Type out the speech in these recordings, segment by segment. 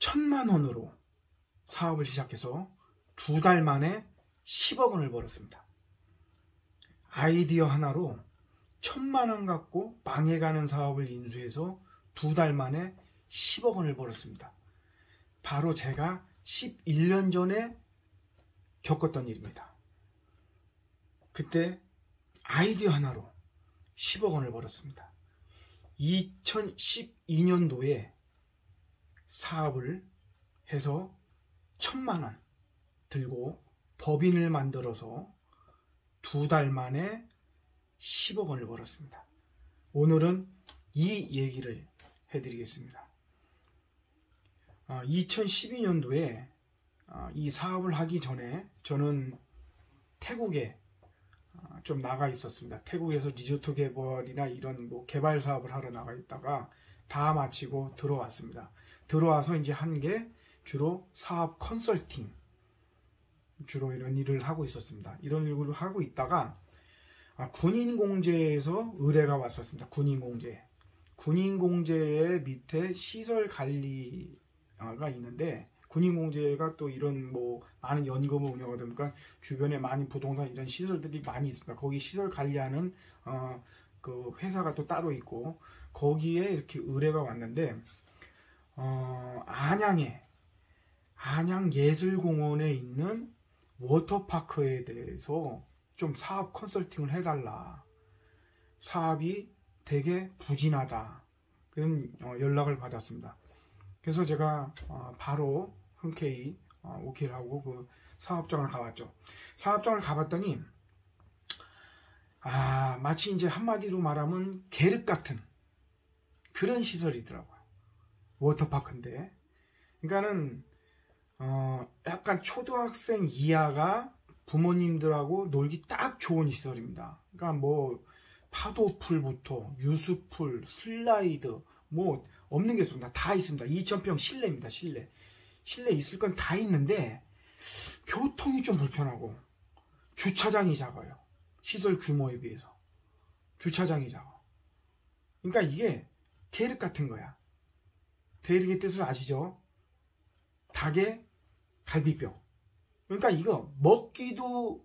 1,000만 원으로 사업을 시작해서 2달 만에 10억 원을 벌었습니다. 아이디어 하나로 1,000만 원 갖고 망해가는 사업을 인수해서 2달 만에 10억 원을 벌었습니다. 바로 제가 11년 전에 겪었던 일입니다. 그때 아이디어 하나로 10억 원을 벌었습니다. 2012년도에 사업을 해서 1,000만 원 들고 법인을 만들어서 2달 만에 10억 원을 벌었습니다. 오늘은 이 얘기를 해드리겠습니다. 2012년도에 이 사업을 하기 전에 저는 태국에 좀 나가 있었습니다. 태국에서 리조트 개발이나 이런 뭐 개발 사업을 하러 나가 있다가 다 마치고 들어왔습니다. 들어와서 이제 한 게 주로 사업 컨설팅, 주로 이런 일을 하고 있었습니다. 이런 일을 하고 있다가 군인공제에서 의뢰가 왔었습니다. 군인공제의 밑에 시설 관리가 있는데, 군인공제가 또 이런 뭐 많은 연금을 운영하다 보니까 주변에 많은 부동산 이런 시설들이 많이 있습니다. 거기 시설 관리하는 그 회사가 또 따로 있고, 거기에 이렇게 의뢰가 왔는데 안양예술공원에 있는 워터파크에 대해서 좀 사업 컨설팅을 해달라. 사업이 되게 부진하다. 그런 연락을 받았습니다. 그래서 제가 바로 흔쾌히 오케이를 하고 그 사업장을 가봤죠. 사업장을 가봤더니 마치 이제 한마디로 말하면 계륵 같은 그런 시설이더라고요. 워터파크인데, 그러니까는 약간 초등학생 이하가 부모님들하고 놀기 딱 좋은 시설입니다. 그러니까 뭐 파도풀부터 유수풀, 슬라이드 뭐 없는 게 없습니다. 다 있습니다. 2,000평 실내입니다. 실내 있을 건 다 있는데 교통이 좀 불편하고 주차장이 작아요. 시설 규모에 비해서 주차장이 작아. 그러니까 이게 계륵 같은 거야. 계륵의 뜻을 아시죠? 닭의 갈비뼈. 그러니까 이거 먹기도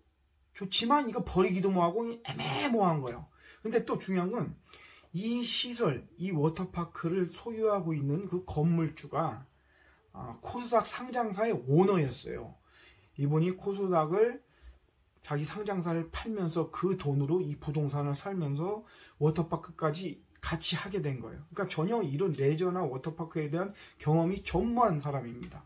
좋지만 이거 버리기도 뭐하고 애매모호한 거예요. 근데 또 중요한 건 이 시설, 이 워터파크를 소유하고 있는 그 건물주가 코스닥 상장사의 오너였어요. 이분이 코스닥을 자기 상장사를 팔면서 그 돈으로 이 부동산을 살면서 워터파크까지 같이 하게 된 거예요. 그러니까 전혀 이런 레저나 워터파크에 대한 경험이 전무한 사람입니다.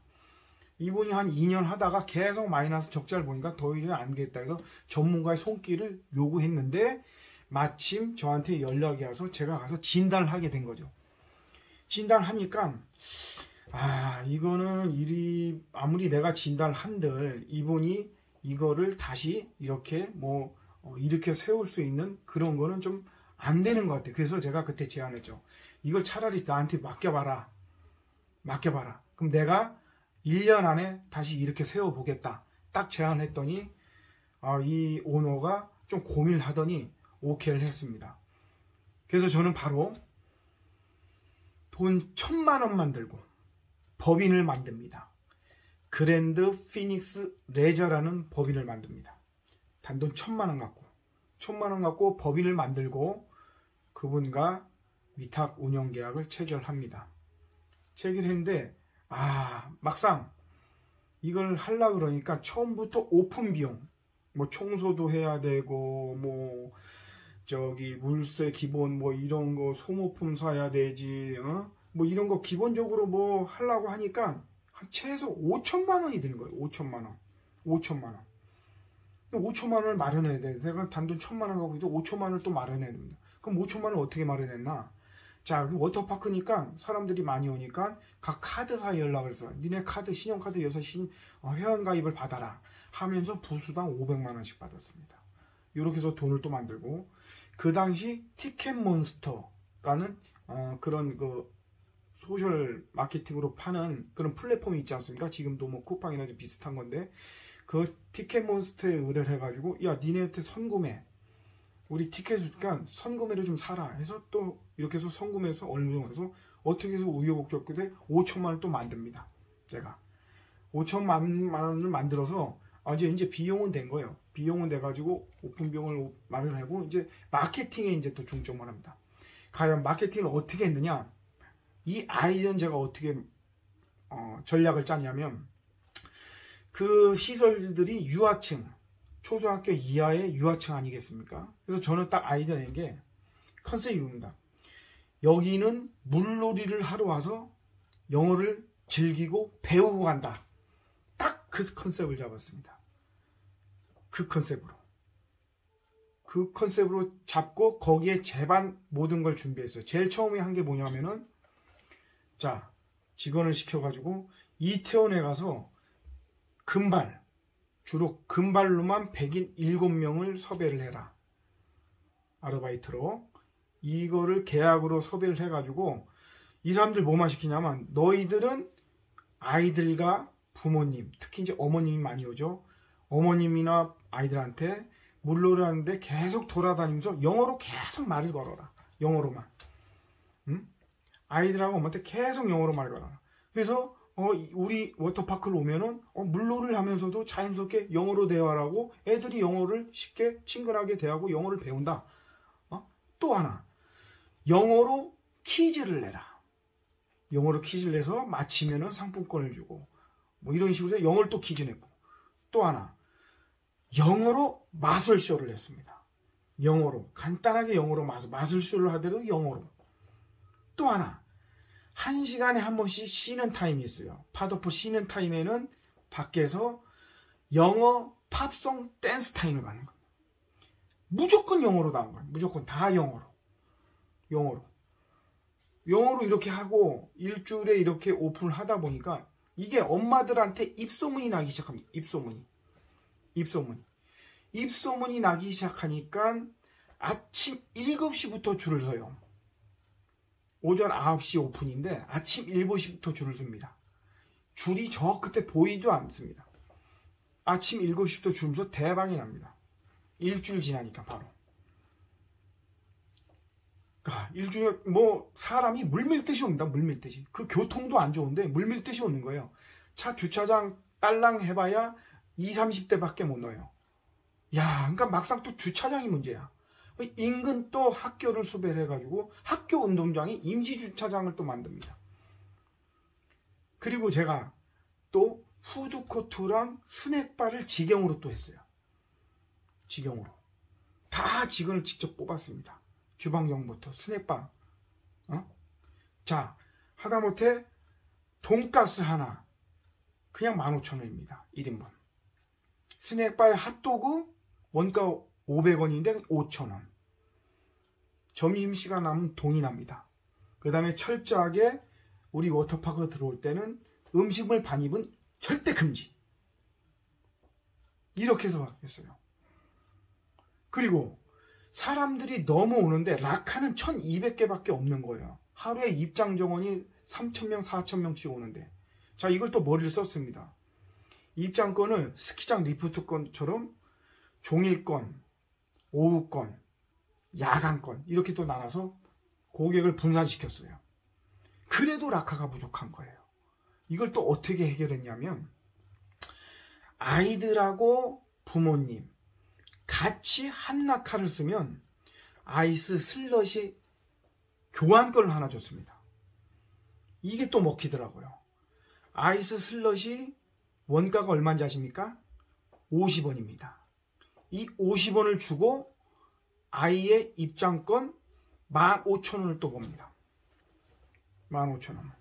이분이 한 2년 하다가 계속 마이너스 적자를 보니까 더 이상 안 되겠다 해서 전문가의 손길을 요구했는데, 마침 저한테 연락이 와서 제가 가서 진단을 하게 된 거죠. 진단을 하니까 이거는 일이 아무리 내가 진단을 한들 이분이 이거를 다시 이렇게 뭐 이렇게 세울 수 있는 그런 거는 좀 안 되는 것 같아요. 그래서 제가 그때 제안했죠. 이걸 차라리 나한테 맡겨봐라. 그럼 내가 1년 안에 다시 이렇게 세워보겠다. 딱 제안했더니 이 오너가 좀 고민을 하더니 오케이를 했습니다. 그래서 저는 바로 돈 1,000만 원만 들고 법인을 만듭니다. 그랜드 피닉스 레저라는 법인을 만듭니다. 단돈 1,000만 원 갖고 법인을 만들고 그분과 위탁 운영 계약을 체결합니다. 체결했는데 막상 이걸 하려고 그러니까 처음부터 오픈 비용, 뭐 청소도 해야 되고 뭐 저기 물세 기본 뭐 이런 거 소모품 사야 되지, 뭐 이런 거 기본적으로 뭐 하려고 하니까 한 최소 5,000만 원이 드는 거예요. 5,000만 원. 5,000만 원을 마련해야 돼. 내가 단돈 1,000만 원 갖고 있도 5,000만 원을 또 마련해야 됩니다. 그럼 5,000만 원 어떻게 마련했나? 자, 워터파크니까 사람들이 많이 오니까 각 카드사에 연락을 해서 니네 카드, 신용카드 여기서 회원가입을 받아라 하면서 부수당 500만 원씩 받았습니다. 이렇게 해서 돈을 또 만들고, 그 당시 티켓몬스터라는 그런 그 소셜 마케팅으로 파는 그런 플랫폼이 있지 않습니까? 지금도 뭐 쿠팡이나 좀 비슷한 건데, 그 티켓몬스터에 의뢰를 해가지고 야, 니네한테 선구매, 우리 티켓을 그러니까 선구매를 좀 사라 해서 또 이렇게 해서 선구매해서 얼마 정도 해서 어떻게 해서 우여곡절 끝에 5,000만 원 또 만듭니다. 제가 5천만 원을 만들어서 이제 비용은 된 거예요. 비용은 돼가지고 오픈 비용을 마련하고 이제 마케팅에 이제 또 중점을 합니다. 과연 마케팅을 어떻게 했느냐? 이 아이디어는 제가 어떻게 전략을 짰냐면, 그 시설들이 유아층, 초등학교 이하의 유아층 아니겠습니까? 그래서 저는 딱 아이디어 낸 게 컨셉입니다. 여기는 물놀이를 하러 와서 영어를 즐기고 배우고 간다. 딱 그 컨셉을 잡았습니다. 그 컨셉으로 잡고 거기에 제반 모든 걸 준비했어요. 제일 처음에 한 게 뭐냐면은, 자, 직원을 시켜가지고 이태원에 가서 주로 금발로만 107명을 섭외를 해라. 아르바이트로. 이거를 계약으로 섭외를 해가지고 이 사람들 뭐만 시키냐면, 너희들은 아이들과 부모님, 특히 이제 어머님이 많이 오죠. 어머님이나 아이들한테 물놀이를 하는데 계속 돌아다니면서 영어로 계속 말을 걸어라. 영어로만. 응? 아이들하고 엄마한테 계속 영어로 말을 걸어라. 그래서 우리 워터파크를 오면은 물놀이를 하면서도 자연스럽게 영어로 대화하고 애들이 영어를 쉽게 친근하게 대하고 영어를 배운다. 또 하나, 영어로 퀴즈를 내라. 영어로 퀴즈를 내서 맞히면은 상품권을 주고, 뭐 이런 식으로 해서 영어를 또 퀴즈 냈고, 또 하나, 영어로 마술쇼를 했습니다. 영어로 간단하게 영어로 마술쇼를 하더라도 영어로. 또 하나, 1시간에 한 번씩 쉬는 타임이 있어요. 팟오프 쉬는 타임에는 밖에서 영어 팝송 댄스 타임을 갖는 겁니다. 무조건 영어로 나온 거예요. 무조건 다 영어로 이렇게 하고 일주일에 이렇게 오픈을 하다 보니까 이게 엄마들한테 입소문이 나기 시작합니다. 입소문이 나기 시작하니까 아침 7시부터 줄을 서요. 오전 9시 오픈인데 아침 7시부터 줄을 섭니다. 줄이 저 끝에 보이지도 않습니다. 아침 7시부터 줄 서서 대박이 납니다. 일주일 지나니까 바로. 일주일 뭐 사람이 물밀듯이 옵니다. 물밀듯이. 그 교통도 안 좋은데 물밀듯이 오는 거예요. 차 주차장 딸랑 해봐야 20, 30대밖에 못 넣어요. 그러니까 막상 또 주차장이 문제야. 인근 또 학교를 수배를 해가지고 학교 운동장이 임시주차장을 또 만듭니다. 그리고 제가 또 푸드코트랑 스낵바를 직영으로 또 했어요. 직영으로. 다 직원을 직접 뽑았습니다. 주방장부터 스낵바. 자, 하다못해 돈가스 하나 그냥 15,000원입니다. 1인분. 스낵바에 핫도그 원가 500원인데 5,000원. 점심시간 하면 돈이 납니다. 그 다음에 철저하게 우리 워터파크 들어올 때는 음식물 반입은 절대 금지. 이렇게 해서 했어요. 그리고 사람들이 너무 오는데 라카는 1200개밖에 없는 거예요. 하루에 입장 정원이 3000명, 4000명씩 오는데. 자, 이걸 또 머리를 썼습니다. 입장권을 스키장 리프트권처럼 종일권, 오후권, 야간권 이렇게 또 나눠서 고객을 분산시켰어요. 그래도 라카가 부족한 거예요. 이걸 또 어떻게 해결했냐면, 아이들하고 부모님 같이 한 라카를 쓰면 아이스 슬러시 교환권을 하나 줬습니다. 이게 또 먹히더라고요. 아이스 슬러시 원가가 얼마인지 아십니까? 50원입니다. 이 50원을 주고 아이의 입장권 15,000원을 또 봅니다. 15,000원.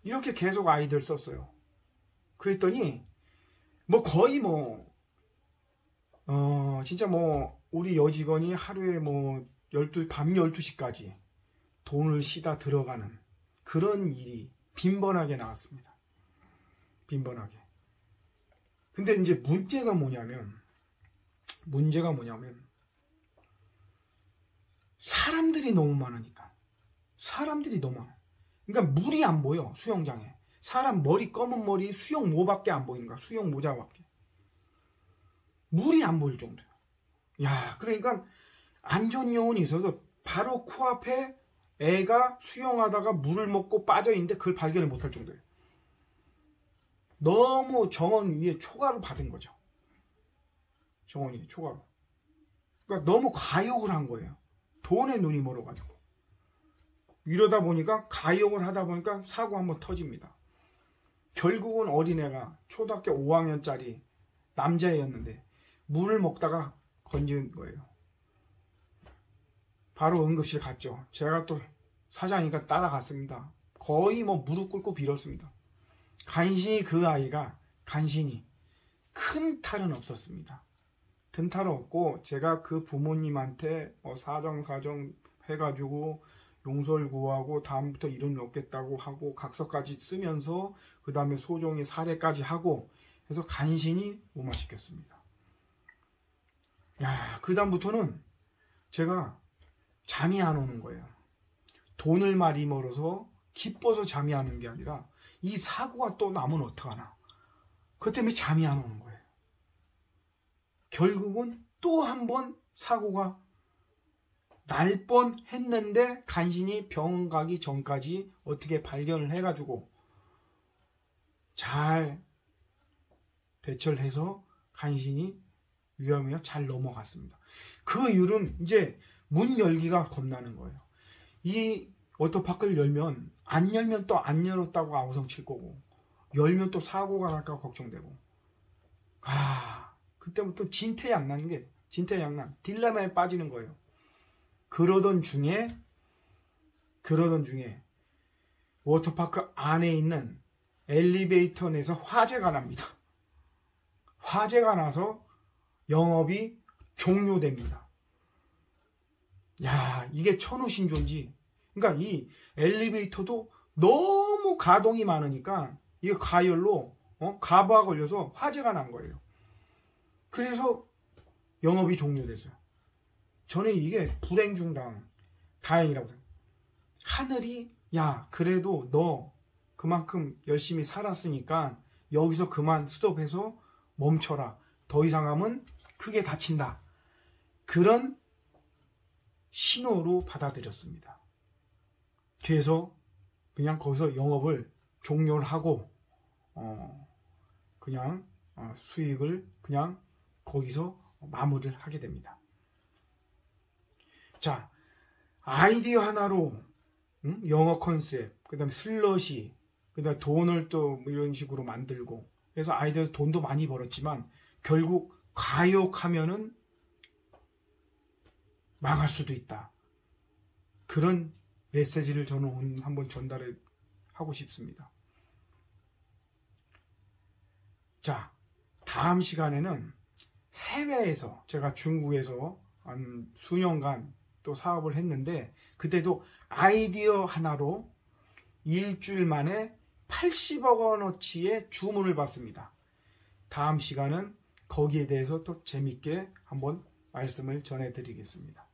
이렇게 계속 아이들 썼어요. 그랬더니 거의 진짜 우리 여직원이 하루에 밤 12시까지 돈을 쉬다 들어가는 그런 일이 빈번하게 나왔습니다. 빈번하게. 근데 이제 문제가 뭐냐면 사람들이 너무 많으니까. 사람들이 너무 많아. 그러니까 물이 안 보여. 수영장에. 사람 머리, 검은 머리, 수영 모밖에 안 보이는 거야. 수영 모자밖에. 물이 안 보일 정도야. 그러니까 안전요원이 있어도 바로 코앞에 애가 수영하다가 물을 먹고 빠져있는데 그걸 발견을 못할 정도예요. 너무 정원 위에 초과를 받은 거죠. 정원 위에 초과로. 그러니까 너무 가욕을 한 거예요. 돈에 눈이 멀어가지고. 이러다 보니까 가욕을 하다 보니까 사고 한번 터집니다. 결국은 어린애가 초등학교 5학년짜리 남자애였는데 물을 먹다가 건진 거예요. 바로 응급실 갔죠. 제가 또 사장이니까 따라갔습니다. 거의 뭐 무릎 꿇고 빌었습니다. 간신히 그 아이가 간신히 큰 탈은 없었습니다. 든 탈은 없고 제가 그 부모님한테 사정 해가지고 용서를 구하고 다음부터 이런 일 없겠다고 하고 각서까지 쓰면서 그 다음에 소정의 사례까지 하고 해서 간신히 무마시켰습니다. 야, 그 다음부터는 제가 잠이 안 오는 거예요. 돈을 많이 벌어서 기뻐서 잠이 안 오는 게 아니라 이 사고가 또 나면 어떡하나. 그것 때문에 잠이 안 오는 거예요. 결국은 또 한 번 사고가 날 뻔했는데 간신히 병원 가기 전까지 어떻게 발견을 해가지고 잘 대처를 해서 간신히 위험에 잘 넘어갔습니다. 그 이유는 이제 문 열기가 겁나는 거예요. 이 워터파크를 열면 안 열면 또 안 열었다고 아우성 칠 거고 열면 또 사고가 날까 걱정되고 그때부터 진퇴양난 딜레마에 빠지는 거예요. 그러던 중에 워터파크 안에 있는 엘리베이터 내에서 화재가 납니다. 화재가 나서 영업이 종료됩니다. 야, 이게 천우신조인지. 그러니까 이 엘리베이터도 너무 가동이 많으니까 이게 가열로 가부가 걸려서 화재가 난 거예요. 그래서 영업이 종료됐어요. 저는 이게 불행 중 다행이라고 생각해요. 하늘이 야, 그래도 너 그만큼 열심히 살았으니까 여기서 그만 스톱해서 멈춰라. 더 이상 하면 크게 다친다. 그런 신호로 받아들였습니다. 그래서 그냥 거기서 영업을 종료를 하고 그냥 수익을 그냥 거기서 마무리를 하게 됩니다. 자, 아이디어 하나로 영어 컨셉, 그 다음에 슬러시, 그 다음에 돈을 또 이런 식으로 만들고 그래서 아이디어에서 돈도 많이 벌었지만 결국 과욕하면은 망할 수도 있다. 그런 메시지를 저는 오늘 한번 전달을 하고 싶습니다. 자, 다음 시간에는 해외에서 제가 중국에서 한 수년간 또 사업을 했는데 그때도 아이디어 하나로 일주일 만에 80억 원어치의 주문을 받습니다. 다음 시간은 거기에 대해서 또 재밌게 한번 말씀을 전해드리겠습니다.